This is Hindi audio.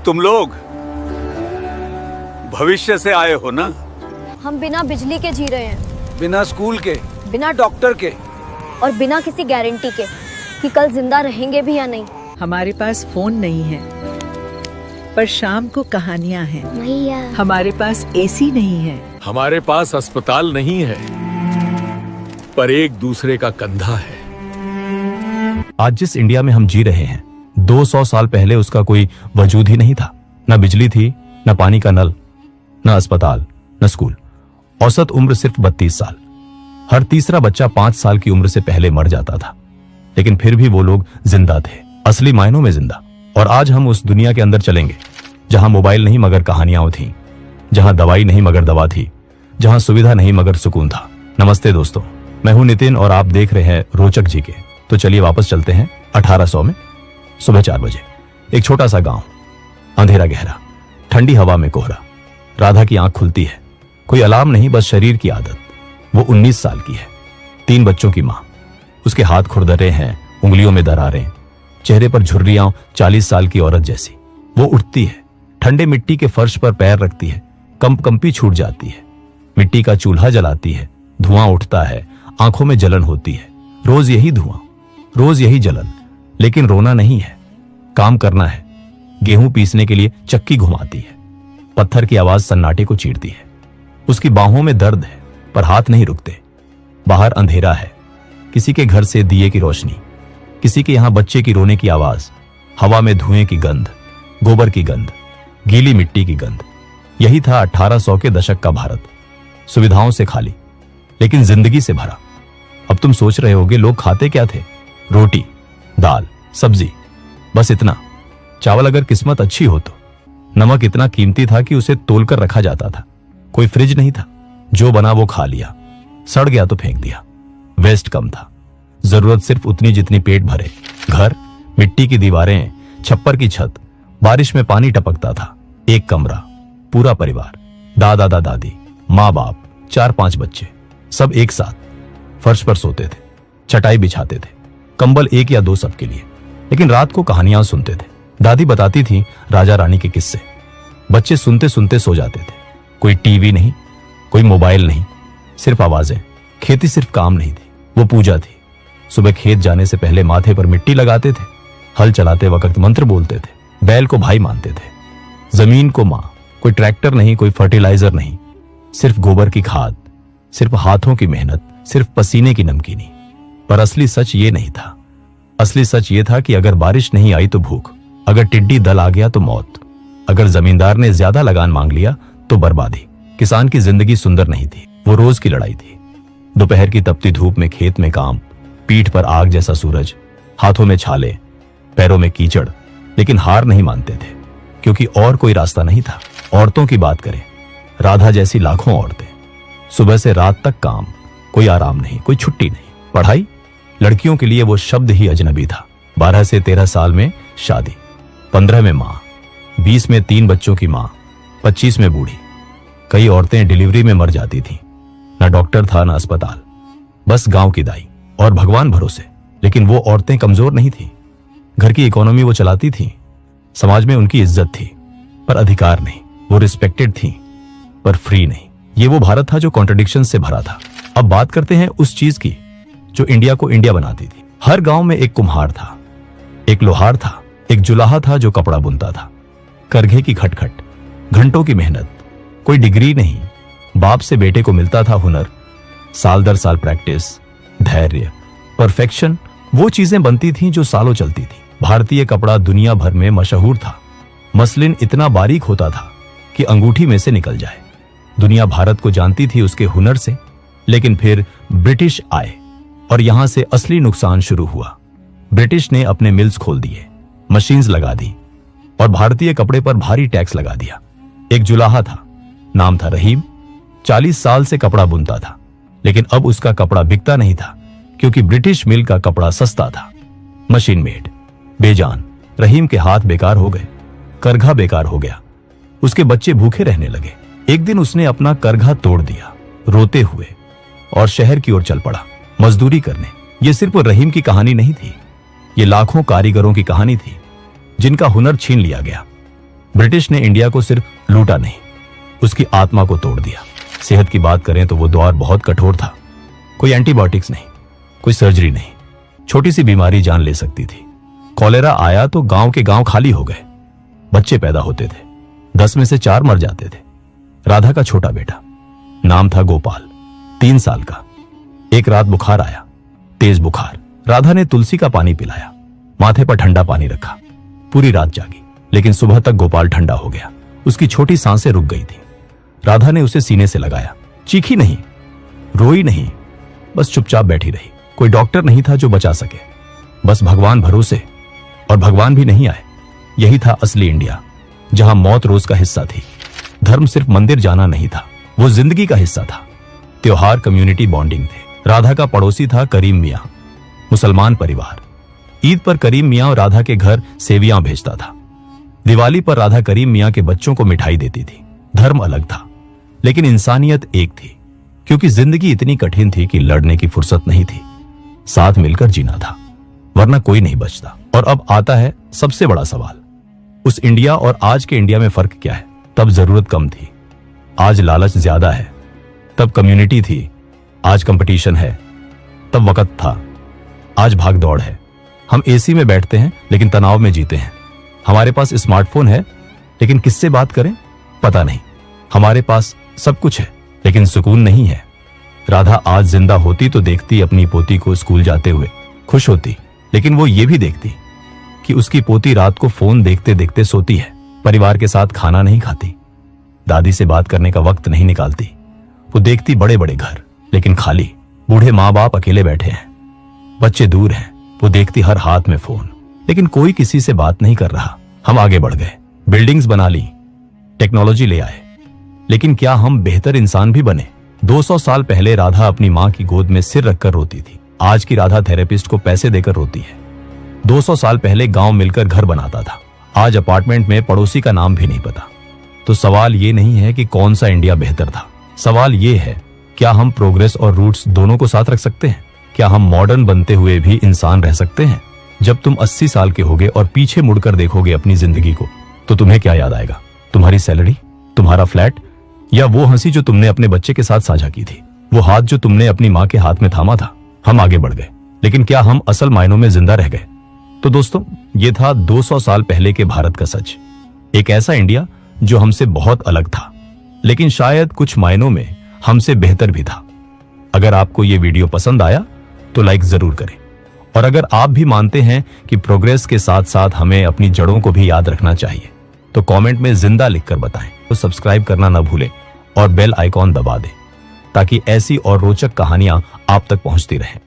तुम लोग भविष्य से आए हो ना? हम बिना बिजली के जी रहे हैं, बिना स्कूल के, बिना डॉक्टर के और बिना किसी गारंटी के कि कल जिंदा रहेंगे भी या नहीं। हमारे पास फोन नहीं है पर शाम को कहानियाँ हैं। भैया हमारे पास एसी नहीं है, हमारे पास अस्पताल नहीं है पर एक दूसरे का कंधा है। आज जिस इंडिया में हम जी रहे हैं 200 साल पहले उसका कोई वजूद ही नहीं था। न बिजली थी, न पानी का नल, न अस्पताल, न स्कूल। औसत उम्र सिर्फ 32 साल। हर तीसरा बच्चा 5 साल की उम्र से पहले मर जाता था, लेकिन फिर भी वो लोग जिंदा थे, असली मायनों में जिंदा। और आज हम उस दुनिया के अंदर चलेंगे जहां मोबाइल नहीं मगर कहानियां थीं, जहां दवाई नहीं मगर दवा थी, जहां सुविधा नहीं मगर सुकून था। नमस्ते दोस्तों, मैं हूं नितिन और आप देख रहे हैं रोचक जी के। तो चलिए वापस चलते हैं 1800 में। सुबह 4 बजे एक छोटा सा गांव, अंधेरा गहरा, ठंडी हवा में कोहरा। राधा की आंख खुलती है, कोई अलार्म नहीं, बस शरीर की आदत। वो 19 साल की है, 3 बच्चों की मां। उसके हाथ खुरदरे हैं, उंगलियों में दरारें, चेहरे पर झुर्रियां 40 साल की औरत जैसी। वो उठती है, ठंडे मिट्टी के फर्श पर पैर रखती है, कंपी छूट जाती है। मिट्टी का चूल्हा जलाती है, धुआं उठता है, आंखों में जलन होती है। रोज यही धुआं, रोज यही जलन, लेकिन रोना नहीं है, काम करना है। गेहूं पीसने के लिए चक्की घुमाती है, पत्थर की आवाज सन्नाटे को चीरती है। उसकी बाहों में दर्द है पर हाथ नहीं रुकते। बाहर अंधेरा है, किसी के घर से दिए की रोशनी, किसी के यहां बच्चे की रोने की आवाज, हवा में धुएं की गंध, गोबर की गंध, गीली मिट्टी की गंध। यही था 1800 के दशक का भारत, सुविधाओं से खाली लेकिन जिंदगी से भरा। अब तुम सोच रहे होगे लोग खाते क्या थे? रोटी, दाल, सब्जी, बस इतना। चावल अगर किस्मत अच्छी हो तो। नमक इतना कीमती था कि उसे तोलकर रखा जाता था। कोई फ्रिज नहीं था, जो बना वो खा लिया, सड़ गया तो फेंक दिया। वेस्ट कम था, जरूरत सिर्फ उतनी जितनी पेट भरे। घर, मिट्टी की दीवारें, छप्पर की छत, बारिश में पानी टपकता था। एक कमरा, पूरा परिवार, दादा दादी, माँ बाप, 4-5 बच्चे, सब एक साथ फर्श पर सोते थे, चटाई बिछाते थे, कंबल 1 या 2 सबके लिए। लेकिन रात को कहानियां सुनते थे। दादी बताती थी राजा रानी के किस्से। बच्चे सुनते सुनते सो जाते थे। कोई टीवी नहीं, कोई मोबाइल नहीं, सिर्फ आवाजें। खेती सिर्फ काम नहीं थी, वो पूजा थी। सुबह खेत जाने से पहले माथे पर मिट्टी लगाते थे, हल चलाते वक्त मंत्र बोलते थे, बैल को भाई मानते थे, जमीन को मां। कोई ट्रैक्टर नहीं, कोई फर्टिलाइजर नहीं, सिर्फ गोबर की खाद, सिर्फ हाथों की मेहनत, सिर्फ पसीने की नमकीनी। पर असली सच ये नहीं था। असली सच ये था कि अगर बारिश नहीं आई तो भूख, अगर टिड्डी दल आ गया तो मौत, अगर जमींदार ने ज्यादा लगान मांग लिया तो बर्बादी। किसान की जिंदगी सुंदर नहीं थी, वो रोज की लड़ाई थी। दोपहर की तपती धूप में खेत में काम, पीठ पर आग जैसा सूरज, हाथों में छाले, पैरों में कीचड़, लेकिन हार नहीं मानते थे क्योंकि और कोई रास्ता नहीं था। औरतों की बात करें, राधा जैसी लाखों औरतें, सुबह से रात तक काम, कोई आराम नहीं, कोई छुट्टी नहीं। पढ़ाई, लड़कियों के लिए वो शब्द ही अजनबी था। 12 से 13 साल में शादी, 15 में मां, 20 में 3 बच्चों की मां, 25 में बूढ़ी। कई औरतें डिलीवरी में मर जाती थीं। ना डॉक्टर था, ना अस्पताल, बस गांव की दाई और भगवान भरोसे। लेकिन वो औरतें कमजोर नहीं थीं। घर की इकोनॉमी वो चलाती थीं। समाज में उनकी इज्जत थी पर अधिकार नहीं। वो रिस्पेक्टेड थीं पर फ्री नहीं। ये वो भारत था जो कॉन्ट्रडिक्शन से भरा था। अब बात करते हैं उस चीज की जो इंडिया को इंडिया बनाती थी। हर गांव में एक कुम्हार था, एक लोहार था, एक जुलाहा था जो कपड़ा बुनता था। करघे की खटखट, घंटों की मेहनत, कोई डिग्री नहीं, बाप से बेटे को मिलता था हुनर। साल दर साल प्रैक्टिस, धैर्य, परफेक्शन, वो चीजें बनती थीं जो सालों चलती थी। भारतीय कपड़ा दुनिया भर में मशहूर था। मसलिन इतना बारीक होता था कि अंगूठी में से निकल जाए। दुनिया भारत को जानती थी उसके हुनर से। लेकिन फिर ब्रिटिश आए और यहां से असली नुकसान शुरू हुआ। ब्रिटिश ने अपने मिल्स खोल दिए, मशीन्स लगा दी और भारतीय कपड़े पर भारी टैक्स लगा दिया। एक जुलाहा था, नाम था रहीम, 40 साल से कपड़ा बुनता था। लेकिन अब उसका कपड़ा बिकता नहीं था क्योंकि ब्रिटिश मिल का कपड़ा सस्ता था। मशीन मेड, बेजान। रहीम के हाथ बेकार हो गए, करघा बेकार हो गया, उसके बच्चे भूखे रहने लगे। एक दिन उसने अपना करघा तोड़ दिया, रोते हुए, और शहर की ओर चल पड़ा मजदूरी करने। यह सिर्फ रहीम की कहानी नहीं थी, ये लाखों कारीगरों की कहानी थी जिनका हुनर छीन लिया गया। ब्रिटिश ने इंडिया को सिर्फ लूटा नहीं, उसकी आत्मा को तोड़ दिया। सेहत की बात करें तो वो दौर बहुत कठोर था। कोई एंटीबायोटिक्स नहीं, कोई सर्जरी नहीं, छोटी सी बीमारी जान ले सकती थी। कॉलेरा आया तो गांव के गांव खाली हो गए, बच्चे पैदा होते थे, 10 में से 4 मर जाते थे। राधा का छोटा बेटा, नाम था गोपाल, 3 साल का। एक रात बुखार आया, तेज बुखार। राधा ने तुलसी का पानी पिलाया, माथे पर ठंडा पानी रखा। पूरी रात जागी, लेकिन सुबह तक गोपाल ठंडा हो गया। उसकी छोटी सांसें रुक गई थी। राधा ने उसे सीने से लगाया, चीखी नहीं, रोई नहीं, बस चुपचाप बैठी रही। कोई डॉक्टर नहीं था जो बचा सके, बस भगवान भरोसे, और भगवान भी नहीं आए। यही था असली इंडिया, जहां मौत रोज का हिस्सा थी। धर्म सिर्फ मंदिर जाना नहीं था, वो जिंदगी का हिस्सा था। त्योहार कम्युनिटी बॉन्डिंग थे। राधा का पड़ोसी था करीम मियां, मुसलमान परिवार। ईद पर करीम मियां और राधा के घर सेवियां भेजता था। दिवाली पर राधा करीम मियां के बच्चों को मिठाई देती थी। धर्म अलग था, लेकिन इंसानियत एक थी, क्योंकि जिंदगी इतनी कठिन थी कि लड़ने की फुर्सत नहीं थी। साथ मिलकर जीना था, वरना कोई नहीं बचता। और अब आता है सबसे बड़ा सवाल, उस इंडिया और आज के इंडिया में फर्क क्या है? तब जरूरत कम थी, आज लालच ज्यादा है। तब कम्युनिटी थी, आज कंपटीशन है। तब वक्त था, आज भाग दौड़ है। हम एसी में बैठते हैं लेकिन तनाव में जीते हैं। हमारे पास स्मार्टफोन है, लेकिन किससे बात करें पता नहीं। हमारे पास सब कुछ है, लेकिन सुकून नहीं है। राधा आज जिंदा होती तो देखती अपनी पोती को स्कूल जाते हुए, खुश होती, लेकिन वो ये भी देखती कि उसकी पोती रात को फोन देखते देखते सोती है, परिवार के साथ खाना नहीं खाती, दादी से बात करने का वक्त नहीं निकालती। वो देखती बड़े बड़े घर, लेकिन खाली, बूढ़े माँ बाप अकेले बैठे हैं, बच्चे दूर हैं। वो देखती हर हाथ में फोन, लेकिन कोई किसी से बात नहीं कर रहा। हम आगे बढ़ गए, बिल्डिंग्स बना ली, टेक्नोलॉजी ले आए, लेकिन क्या हम बेहतर इंसान भी बने? 200 साल पहले राधा अपनी माँ की गोद में सिर रखकर रोती थी, आज की राधा थेरेपिस्ट को पैसे देकर रोती है। 200 साल पहले गांव मिलकर घर बनाता था, आज अपार्टमेंट में पड़ोसी का नाम भी नहीं पता। तो सवाल ये नहीं है कि कौन सा इंडिया बेहतर था, सवाल ये है क्या हम प्रोग्रेस और रूट्स दोनों को साथ रख सकते हैं? क्या हम मॉडर्न बनते हुए भी इंसान रह सकते हैं? जब तुम 80 साल के होगे और पीछे मुड़कर देखोगे अपनी जिंदगी को, तो तुम्हें क्या याद आएगा? तुम्हारी सैलरी, तुम्हारा फ्लैट, या वो हंसी जो तुमने अपने बच्चे के साथ साझा की थी, वो हाथ जो तुमने अपनी माँ के हाथ में थामा था? हम आगे बढ़ गए, लेकिन क्या हम असल मायनों में जिंदा रह गए? तो दोस्तों, ये था 200 साल पहले के भारत का सच। एक ऐसा इंडिया जो हमसे बहुत अलग था, लेकिन शायद कुछ मायनों में हमसे बेहतर भी था। अगर आपको ये वीडियो पसंद आया तो लाइक जरूर करें, और अगर आप भी मानते हैं कि प्रोग्रेस के साथ साथ हमें अपनी जड़ों को भी याद रखना चाहिए, तो कमेंट में जिंदा लिखकर बताएं। तो सब्सक्राइब करना ना भूलें और बेल आइकॉन दबा दें, ताकि ऐसी और रोचक कहानियां आप तक पहुंचती रहें।